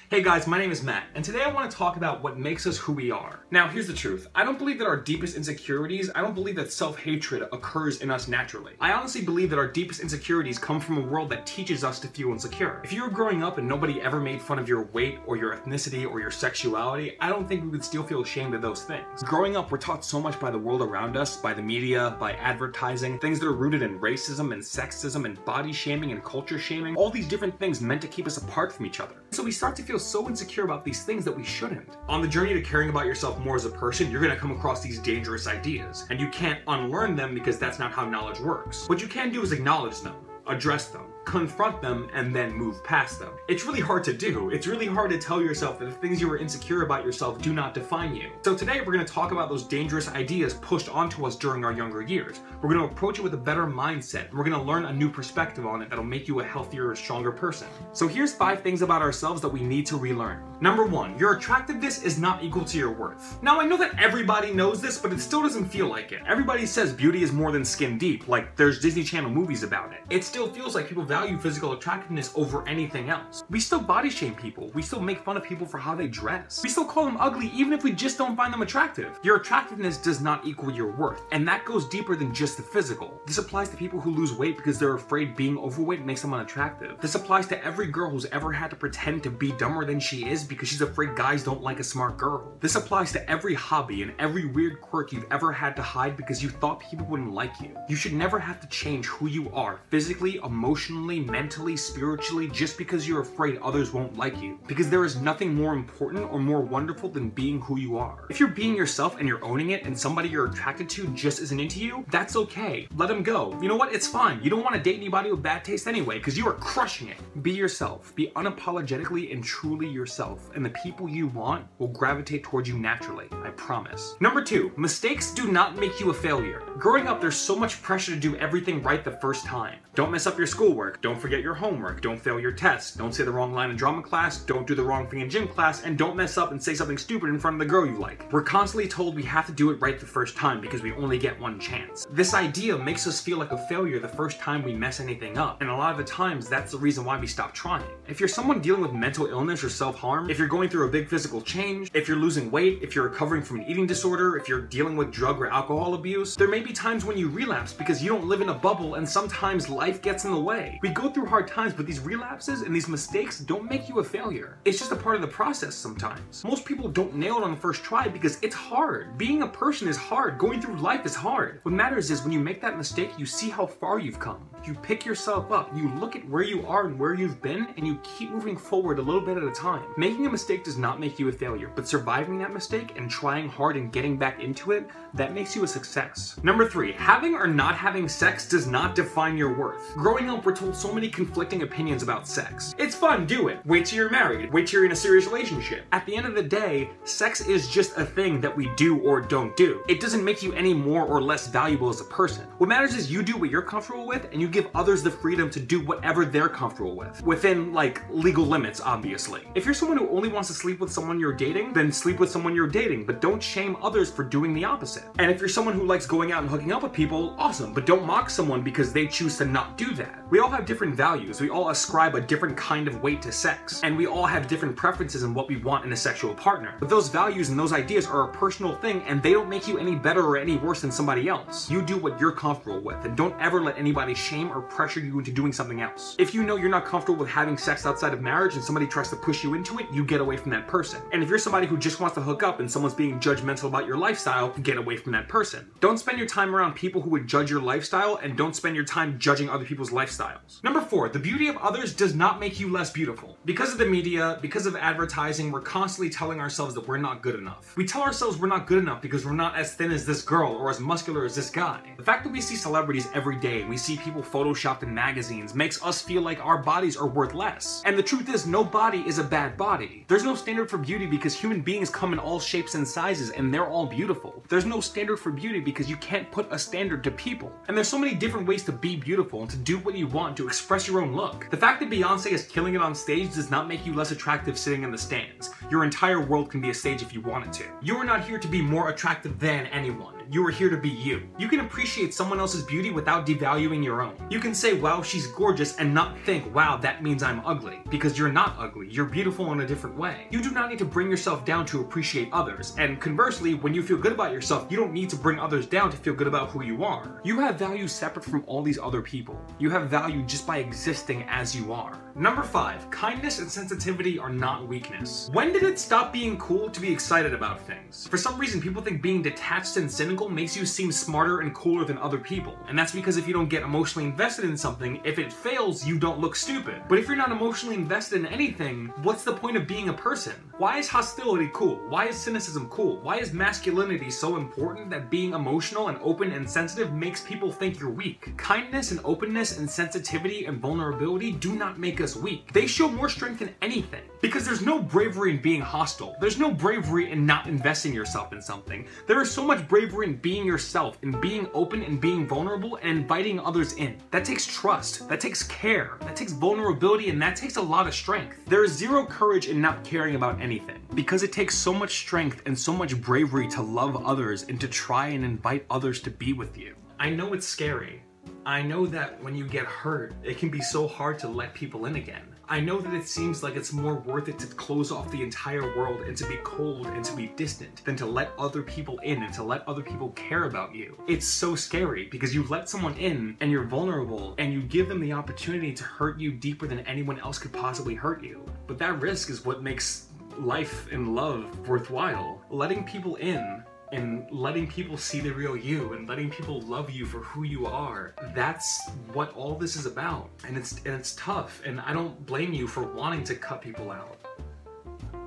Hey guys, my name is Matt, and today I want to talk about what makes us who we are. Now, here's the truth. I don't believe that our deepest insecurities, I don't believe that self-hatred occurs in us naturally. I honestly believe that our deepest insecurities come from a world that teaches us to feel insecure. If you were growing up and nobody ever made fun of your weight or your ethnicity or your sexuality, I don't think we would still feel ashamed of those things. Growing up, we're taught so much by the world around us, by the media, by advertising, things that are rooted in racism and sexism and body shaming and culture shaming, all these different things meant to keep us apart from each other. So we start to feel so insecure about these things that we shouldn't. On the journey to caring about yourself more as a person, you're gonna come across these dangerous ideas, and you can't unlearn them because that's not how knowledge works. What you can do is acknowledge them, address them, confront them, and then move past them. It's really hard to do. It's really hard to tell yourself that the things you are insecure about yourself do not define you. So today we're going to talk about those dangerous ideas pushed onto us during our younger years. We're going to approach it with a better mindset. We're going to learn a new perspective on it that'll make you a healthier, stronger person. So here's 5 things about ourselves that we need to relearn. Number 1, your attractiveness is not equal to your worth. Now I know that everybody knows this, but it still doesn't feel like it. Everybody says beauty is more than skin deep, like there's Disney Channel movies about it. It still feels like people value physical attractiveness over anything else. We still body shame people. We still make fun of people for how they dress. We still call them ugly even if we just don't find them attractive. Your attractiveness does not equal your worth, and that goes deeper than just the physical. This applies to people who lose weight because they're afraid being overweight makes them unattractive. This applies to every girl who's ever had to pretend to be dumber than she is because she's afraid guys don't like a smart girl. This applies to every hobby and every weird quirk you've ever had to hide because you thought people wouldn't like you. You should never have to change who you are physically, emotionally, mentally, spiritually, just because you're afraid others won't like you. Because there is nothing more important or more wonderful than being who you are. If you're being yourself and you're owning it and somebody you're attracted to just isn't into you, that's okay. Let them go. You know what? It's fine. You don't want to date anybody with bad taste anyway because you are crushing it. Be yourself. Be unapologetically and truly yourself, and the people you want will gravitate towards you naturally. I promise. Number 2, mistakes do not make you a failure. Growing up, there's so much pressure to do everything right the first time. Don't mess up your schoolwork. Don't forget your homework. Don't fail your tests. Don't say the wrong line in drama class. Don't do the wrong thing in gym class. And don't mess up and say something stupid in front of the girl you like. We're constantly told we have to do it right the first time because we only get one chance. This idea makes us feel like a failure the first time we mess anything up. And a lot of the times, that's the reason why we stop trying. If you're someone dealing with mental illness or self-harm, if you're going through a big physical change, if you're losing weight, if you're recovering from an eating disorder, if you're dealing with drug or alcohol abuse, there may be times when you relapse because you don't live in a bubble and sometimes life gets in the way. We go through hard times, but these relapses and these mistakes don't make you a failure. It's just a part of the process sometimes. Most people don't nail it on the first try because it's hard. Being a person is hard. Going through life is hard. What matters is when you make that mistake, you see how far you've come. You pick yourself up, you look at where you are and where you've been, and you keep moving forward a little bit at a time. Making a mistake does not make you a failure, but surviving that mistake and trying hard and getting back into it, that makes you a success. Number 3, having or not having sex does not define your worth. Growing up, we're told so many conflicting opinions about sex. It's fun, do it. Wait till you're married. Wait till you're in a serious relationship. At the end of the day, sex is just a thing that we do or don't do. It doesn't make you any more or less valuable as a person. What matters is you do what you're comfortable with and you give others the freedom to do whatever they're comfortable with. Within, like, legal limits, obviously. If you're someone who only wants to sleep with someone you're dating, then sleep with someone you're dating, but don't shame others for doing the opposite. And if you're someone who likes going out and hooking up with people, awesome, but don't mock someone because they choose to not do that. We all have different values. We all ascribe a different kind of weight to sex. And we all have different preferences in what we want in a sexual partner. But those values and those ideas are a personal thing and they don't make you any better or any worse than somebody else. You do what you're comfortable with and don't ever let anybody shame or pressure you into doing something else. If you know you're not comfortable with having sex outside of marriage and somebody tries to push you into it, you get away from that person. And if you're somebody who just wants to hook up and someone's being judgmental about your lifestyle, get away from that person. Don't spend your time around people who would judge your lifestyle and don't spend your time judging other people's lifestyles. Number 4, the beauty of others does not make you less beautiful. Because of the media, because of advertising, we're constantly telling ourselves that we're not good enough. We tell ourselves we're not good enough because we're not as thin as this girl or as muscular as this guy. The fact that we see celebrities every day and we see people photoshopped in magazines makes us feel like our bodies are worth less. And the truth is, no body is a bad body. There's no standard for beauty because human beings come in all shapes and sizes and they're all beautiful. There's no standard for beauty because you can't put a standard to people. And there's so many different ways to be beautiful and to do what you want, to express your own look. The fact that Beyonce is killing it on stage does not make you less attractive sitting in the stands. Your entire world can be a stage if you wanted to. You are not here to be more attractive than anyone. You are here to be you. You can appreciate someone else's beauty without devaluing your own. You can say, wow, she's gorgeous, and not think, wow, that means I'm ugly. Because you're not ugly. You're beautiful in a different way. You do not need to bring yourself down to appreciate others. And conversely, when you feel good about yourself, you don't need to bring others down to feel good about who you are. You have value separate from all these other people. You have value just by existing as you are. Number 5, kindness and sensitivity are not weakness. When did it stop being cool to be excited about things? For some reason, people think being detached and cynical makes you seem smarter and cooler than other people. And that's because if you don't get emotionally invested in something, if it fails, you don't look stupid. But if you're not emotionally invested in anything, what's the point of being a person? Why is hostility cool? Why is cynicism cool? Why is masculinity so important that being emotional and open and sensitive makes people think you're weak? Kindness and openness and sensitivity and vulnerability do not make us weak. They show more strength than anything. Because there's no bravery in being hostile. There's no bravery in not investing yourself in something. There is so much bravery in being yourself, in being open and being vulnerable and inviting others in. That takes trust, that takes care, that takes vulnerability, and that takes a lot of strength. There is zero courage in not caring about anything. Because it takes so much strength and so much bravery to love others and to try and invite others to be with you. I know it's scary. I know that when you get hurt, it can be so hard to let people in again. I know that it seems like it's more worth it to close off the entire world and to be cold and to be distant than to let other people in and to let other people care about you. It's so scary because you let someone in and you're vulnerable and you give them the opportunity to hurt you deeper than anyone else could possibly hurt you. But that risk is what makes life and love worthwhile. Letting people in and letting people see the real you and letting people love you for who you are. That's what all this is about. And it's tough, and I don't blame you for wanting to cut people out.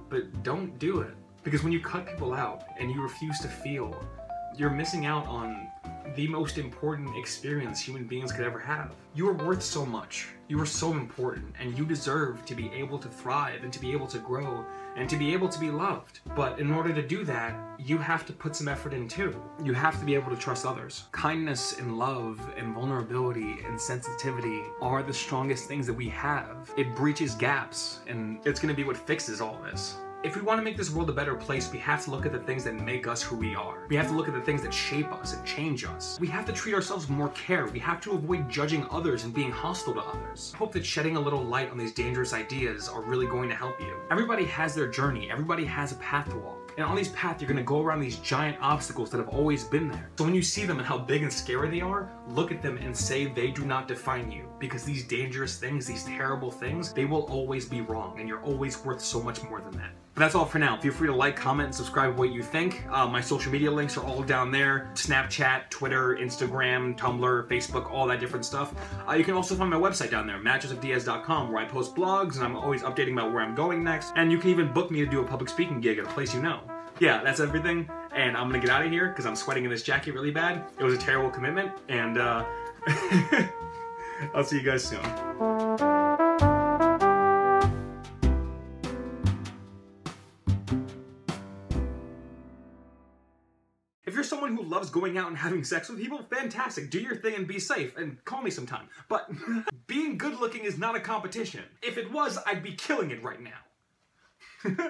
But don't do it. Because when you cut people out and you refuse to feel, you're missing out on the most important experience human beings could ever have. You are worth so much. You are so important, and you deserve to be able to thrive and to be able to grow and to be able to be loved. But in order to do that, you have to put some effort in too. You have to be able to trust others. Kindness and love and vulnerability and sensitivity are the strongest things that we have. It breaches gaps, and it's gonna be what fixes all this. If we want to make this world a better place, we have to look at the things that make us who we are. We have to look at the things that shape us and change us. We have to treat ourselves with more care. We have to avoid judging others and being hostile to others. I hope that shedding a little light on these dangerous ideas are really going to help you. Everybody has their journey. Everybody has a path to walk. And on these paths, you're going to go around these giant obstacles that have always been there. So when you see them and how big and scary they are, look at them and say they do not define you. Because these dangerous things, these terrible things, they will always be wrong. And you're always worth so much more than that. But that's all for now. Feel free to like, comment, and subscribe what you think. My social media links are all down there. Snapchat, Twitter, Instagram, Tumblr, Facebook, all that different stuff. You can also find my website down there, matchjosephddiaz.com, where I post blogs and I'm always updating about where I'm going next. And you can even book me to do a public speaking gig at a place you know. Yeah, that's everything. And I'm gonna get out of here because I'm sweating in this jacket really bad. It was a terrible commitment. And I'll see you guys soon. If you're someone who loves going out and having sex with people, fantastic. Do your thing and be safe, and call me sometime. But being good looking is not a competition. If it was, I'd be killing it right now.